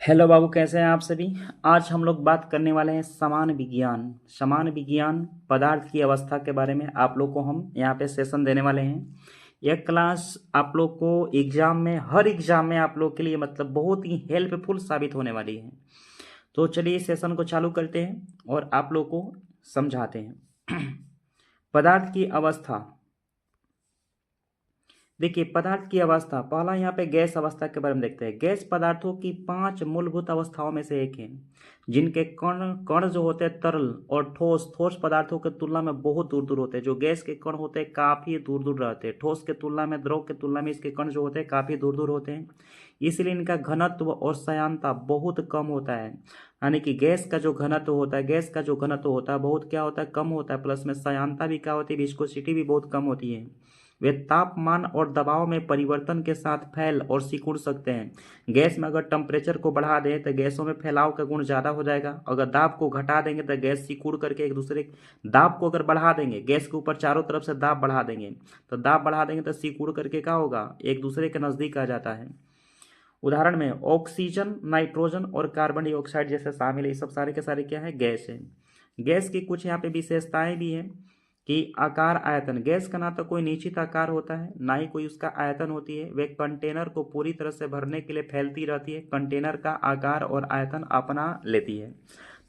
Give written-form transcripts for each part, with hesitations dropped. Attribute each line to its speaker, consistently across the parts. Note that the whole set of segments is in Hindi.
Speaker 1: हेलो बाबू, कैसे हैं आप सभी। आज हम लोग बात करने वाले हैं समान विज्ञान पदार्थ की अवस्था के बारे में। आप लोग को हम यहाँ पे सेशन देने वाले हैं। यह क्लास आप लोग को हर एग्जाम में आप लोग के लिए मतलब बहुत ही हेल्पफुल साबित होने वाली है। तो चलिए इस सेशन को चालू करते हैं और आप लोग को समझाते हैं। पदार्थ की अवस्था। देखिए, पदार्थ की अवस्था, पहला यहाँ पे गैस अवस्था के बारे में देखते हैं। गैस पदार्थों की 5 मूलभूत अवस्थाओं में से एक है, जिनके कण कण जो होते हैं तरल और ठोस ठोस पदार्थों की तुलना में बहुत दूर दूर होते हैं। जो गैस के कण होते हैं काफ़ी दूर दूर रहते हैं, ठोस के तुलना में, द्रव के तुलना में इसके कण जो होते हैं काफ़ी दूर दूर होते हैं। इसलिए इनका घनत्व और सयांता बहुत कम होता है। यानी कि गैस का जो घनत्व होता है, बहुत क्या होता है, कम होता है। प्लस में सयांता भी क्या होती है, विस्कोसिटी भी बहुत कम होती है। वे तापमान और दबाव में परिवर्तन के साथ फैल और सिकुड़ सकते हैं। गैस में अगर टेम्परेचर को बढ़ा दें तो गैसों में फैलाव का गुण ज़्यादा हो जाएगा। अगर दाब को घटा देंगे तो गैस सिकुड़ करके एक दूसरे, दाब को अगर बढ़ा देंगे, गैस के ऊपर चारों तरफ से दाब बढ़ा देंगे, तो सिकुड़ करके क्या होगा, एक दूसरे के नज़दीक आ जाता है। उदाहरण में ऑक्सीजन, नाइट्रोजन और कार्बन डाइऑक्साइड जैसे शामिल है। ये सब सारे के सारे क्या है, गैस है। गैस की कुछ यहाँ पे विशेषताएं भी हैं कि आकार, आयतन। गैस का ना तो कोई निश्चित आकार होता है, ना ही कोई उसका आयतन होती है। वे कंटेनर को पूरी तरह से भरने के लिए फैलती रहती है। कंटेनर का आकार और आयतन अपना लेती है।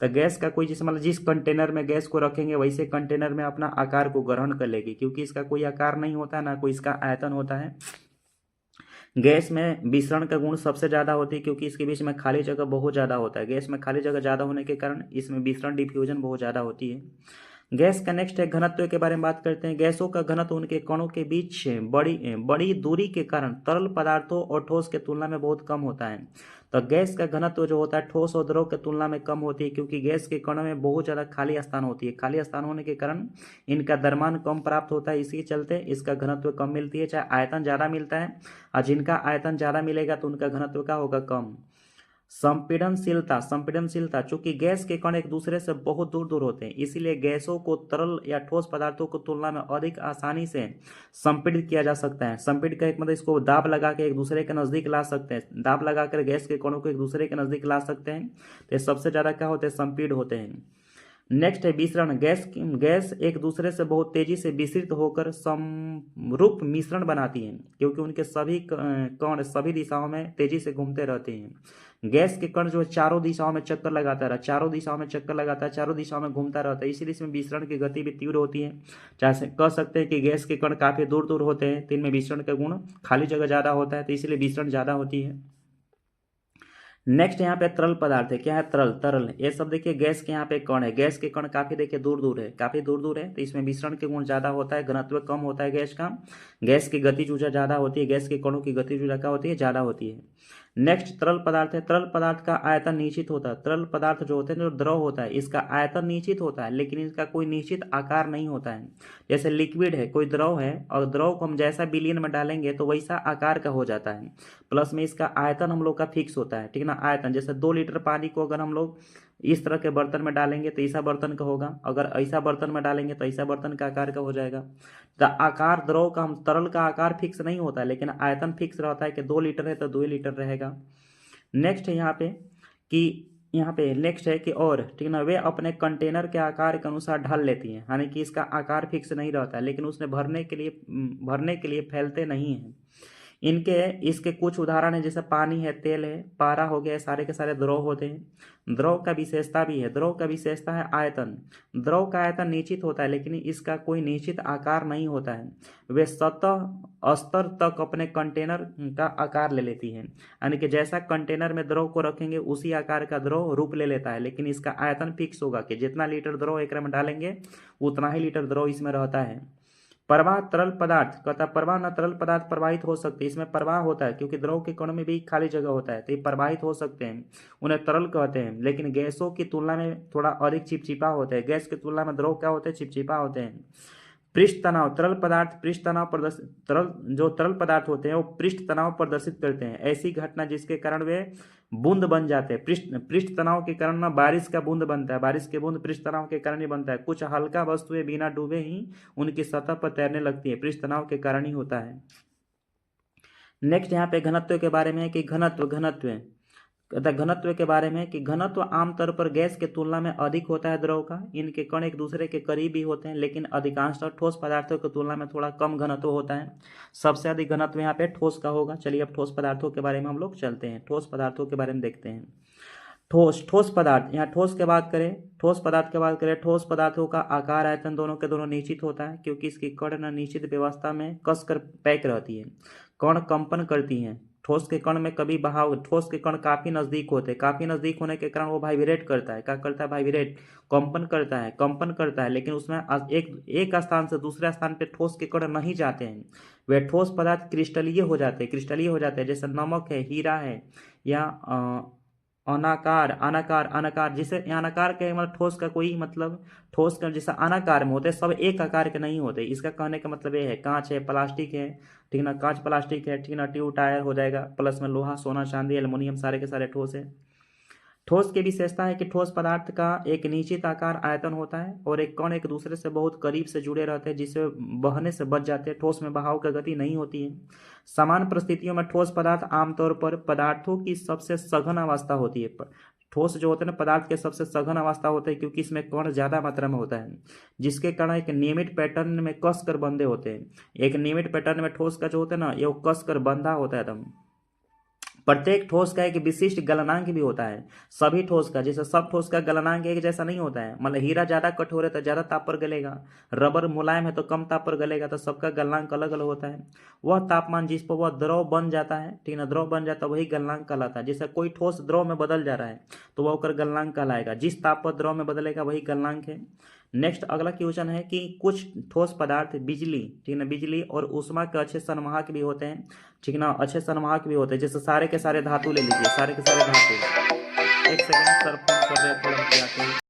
Speaker 1: तो गैस का कोई, जिस मतलब जिस कंटेनर में गैस को रखेंगे वैसे कंटेनर में अपना आकार को ग्रहण कर लेगी, क्योंकि इसका कोई आकार नहीं होता है, ना कोई इसका आयतन होता है। गैस में विसरण का गुण सबसे ज़्यादा होती है, क्योंकि इसके बीच में खाली जगह बहुत ज़्यादा होता है। गैस में खाली जगह ज़्यादा होने के कारण इसमें विसरण, डिफ्यूजन बहुत ज़्यादा होती है। गैस का नेक्स्ट है घनत्व के बारे में बात करते हैं। गैसों का घनत्व उनके कणों के बीच बड़ी बड़ी दूरी के कारण तरल पदार्थों और ठोस के तुलना में बहुत कम होता है। तो गैस का घनत्व जो होता है ठोस और द्रव के तुलना में कम होती है, क्योंकि गैस के कणों में बहुत ज़्यादा खाली स्थान होती है। खाली स्थान होने के कारण इनका द्रव्यमान कम प्राप्त होता है, इसी चलते इसका घनत्व कम मिलती है। चाहे आयतन ज़्यादा मिलता है, और जिनका आयतन ज़्यादा मिलेगा तो उनका घनत्व क्या होगा, कम। संपीड़नशीलता, चूंकि गैस के कण एक दूसरे से बहुत दूर दूर होते हैं, इसीलिए गैसों को तरल या ठोस पदार्थों की तुलना में अधिक आसानी से संपीड़ित किया जा सकता है। संपीड़ित का एक मतलब, इसको दाब लगा के एक दूसरे के नजदीक ला सकते हैं। दाब लगाकर गैस के कणों को एक दूसरे के नजदीक ला सकते हैं, तो सबसे ज्यादा क्या होते हैं, संपीड़ होते हैं। नेक्स्ट है विसरण। गैस एक दूसरे से बहुत तेजी से विसरित होकर समरूप मिश्रण बनाती हैं, क्योंकि उनके सभी कण सभी दिशाओं में तेजी से घूमते रहते हैं। गैस के कण जो है चारों दिशाओं में चक्कर लगाता है, चारों दिशाओं में घूमता रहता है, इसीलिए इसमें विसरण की गति भी तीव्र होती है। चाहे कह सकते हैं कि गैस के कण काफी दूर दूर होते हैं तो इनमें विसरण का गुण, खाली जगह ज्यादा होता है तो इसलिए विसरण ज्यादा होती है। नेक्स्ट यहाँ पे तरल पदार्थ है। क्या है, तरल। ये सब देखिए गैस के यहाँ पे कण है। गैस के कण काफी देखिए दूर दूर है, तो इसमें विसरण के गुण ज्यादा होता है, घनत्व कम होता है गैस का। गैस की गतिज ऊर्जा ज्यादा होती है, गैस के कणों की गतिज ऊर्जा क्या होती है, ज्यादा होती है। नेक्स्ट तरल पदार्थ है। तरल पदार्थ का आयतन निश्चित होता है। तरल पदार्थ जो होते हैं, जो द्रव होता है, इसका आयतन निश्चित होता है, लेकिन इसका कोई निश्चित आकार नहीं होता है। जैसे लिक्विड है, कोई द्रव है, और द्रव को हम जैसा विलयन में डालेंगे तो वैसा आकार का हो जाता है। प्लस में इसका आयतन हम लोग का फिक्स होता है, ठीक ना। आयतन जैसे 2 लीटर पानी को अगर हम लोग इस तरह के बर्तन में डालेंगे तो ऐसा बर्तन का होगा, अगर ऐसा बर्तन में डालेंगे तो ऐसा बर्तन का आकार का हो जाएगा। तो आकार द्रव का, हम तरल का आकार फिक्स नहीं होता है, लेकिन आयतन फिक्स रहता है कि 2 लीटर है तो 2 लीटर रहेगा। नेक्स्ट है यहाँ पे नेक्स्ट है कि, और ठीक ना, वे अपने कंटेनर के आकार के अनुसार ढाल लेती हैं, यानी कि इसका आकार फिक्स नहीं रहता है, लेकिन उसने भरने के लिए फैलते नहीं हैं। इनके इसके कुछ उदाहरण है, जैसे पानी है, तेल है, पारा हो गया, सारे के सारे द्रव होते हैं। द्रव का विशेषता भी है। द्रव का विशेषता है आयतन। द्रव का आयतन निश्चित होता है, लेकिन इसका कोई निश्चित आकार नहीं होता है। वे सतह स्तर तक अपने कंटेनर का आकार ले लेती है, यानी कि जैसा कंटेनर में द्रव को रखेंगे उसी आकार का द्रव रूप ले लेता है, लेकिन इसका आयतन फिक्स होगा कि जितना लीटर द्रव एक में डालेंगे उतना ही लीटर द्रव इसमें रहता है। प्रवाह, तरल पदार्थ कहता है, प्रवाह न तरल पदार्थ प्रवाहित हो सकते हैं। इसमें प्रवाह होता है, क्योंकि द्रव के कणों में भी खाली जगह होता है, तो ये प्रवाहित हो सकते हैं, उन्हें तरल कहते हैं। लेकिन गैसों की तुलना में थोड़ा अधिक चिपचिपा होते हैं। गैस की तुलना में द्रव क्या होते हैं, चिपचिपा होते हैं। पृष्ठ तनाव, तरल पदार्थ पृष्ठ तनाव प्रदर्शित, तरल पदार्थ होते हैं वो पृष्ठ तनाव प्रदर्शित करते हैं। ऐसी घटना जिसके कारण वे बूंद बन जाते हैं। पृष्ठ तनाव के कारण ना बारिश का बूंद बनता है, बारिश के बूंद पृष्ठ तनाव के कारण ही बनता है। कुछ हल्का वस्तुएं बिना डूबे ही उनकी सतह पर तैरने लगती है, पृष्ठ तनाव के कारण ही होता है। नेक्स्ट यहाँ पे घनत्व के बारे में है कि घनत्व घनत्व के बारे में कि घनत्व आमतौर पर गैस के तुलना में अधिक होता है द्रव का। इनके कण एक दूसरे के करीब ही होते हैं, लेकिन अधिकांशतः ठोस पदार्थों की तुलना में थोड़ा कम घनत्व होता है। सबसे अधिक घनत्व यहाँ पे ठोस का होगा। चलिए अब ठोस पदार्थों के बारे में हम लोग चलते हैं, ठोस पदार्थों के बारे में देखते हैं। ठोस पदार्थ, यहाँ ठोस के बात करें, ठोस पदार्थ के बात करें, ठोस पदार्थों का आकार आयतन दोनों के दोनों निश्चित होता है, क्योंकि इसकी कण निश्चित व्यवस्था में कसकर पैक रहती है। कण कंपन करती हैं। ठोस के कण में कभी बहाव, ठोस के कण काफी नजदीक होते हैं, काफी नजदीक होने के कारण वो वाइब्रेट करता है। क्या करता है? वाइब्रेट, कंपन करता है, लेकिन उसमें एक स्थान से दूसरे स्थान पे ठोस के कण नहीं जाते हैं। वे ठोस पदार्थ क्रिस्टलीय हो जाते हैं, जैसे नमक है, हीरा है, या अनाकार, जिसे अनाकार के मतलब ठोस का कोई मतलब, ठोस का जैसा अनाकार में होते हैं, सब एक आकार के नहीं होते। इसका कहने का मतलब ये है, कांच है, प्लास्टिक है, ठीक ना, कांच प्लास्टिक है, ठीक ना, ट्यूब टायर हो जाएगा, प्लस में लोहा, सोना, चांदी, एल्युमिनियम, सारे के सारे ठोस है। ठोस की विशेषता है कि ठोस पदार्थ का एक निश्चित आकार आयतन होता है और एक कण एक दूसरे से बहुत करीब से जुड़े रहते हैं, जिससे बहने से बच जाते हैं। ठोस में बहाव का गति नहीं होती है। समान परिस्थितियों में ठोस पदार्थ आमतौर पर पदार्थों की सबसे सघन अवस्था होती है। ठोस जो होते हैं ना, पदार्थ के सबसे सघन अवस्था होते हैं, क्योंकि इसमें कण ज्यादा मात्रा में होता है, जिसके कारण एक नियमित पैटर्न में कस कर बंधे होते हैं। एक नियमित पैटर्न में ठोस का जो होता है ना, ये कस कर बंधा होता है एकदम। प्रत्येक ठोस का एक विशिष्ट गलनांक भी होता है। सभी ठोस का, जैसे सब ठोस का गलनांक एक जैसा नहीं होता है। मतलब हीरा ज्यादा कठोर है तो ज्यादा ताप पर गलेगा, रबर मुलायम है तो कम ताप पर गलेगा, तो सबका गलनांक अलग अलग होता है। वह तापमान जिस पर वह द्रव बन जाता है, ठीक है, द्रव बन जाता है, वही गलनांक कहलाता है। जैसे कोई ठोस द्रव में बदल जा रहा है तो वह होकर गलनांक कहलाएगा। जिस ताप पर द्रव में बदलेगा वही गलनांक है। नेक्स्ट अगला क्वेश्चन है कि कुछ ठोस पदार्थ बिजली, ठीक है, बिजली और ऊष्मा के अच्छे संवाहक भी होते हैं, ठीक ना, अच्छे संवाहक भी होते हैं। जैसे सारे के सारे धातु ले लीजिए, सारे के सारे धातु। एक सेकंड सर फोन कर रहे हैं, थोड़ा बतियाते हैं।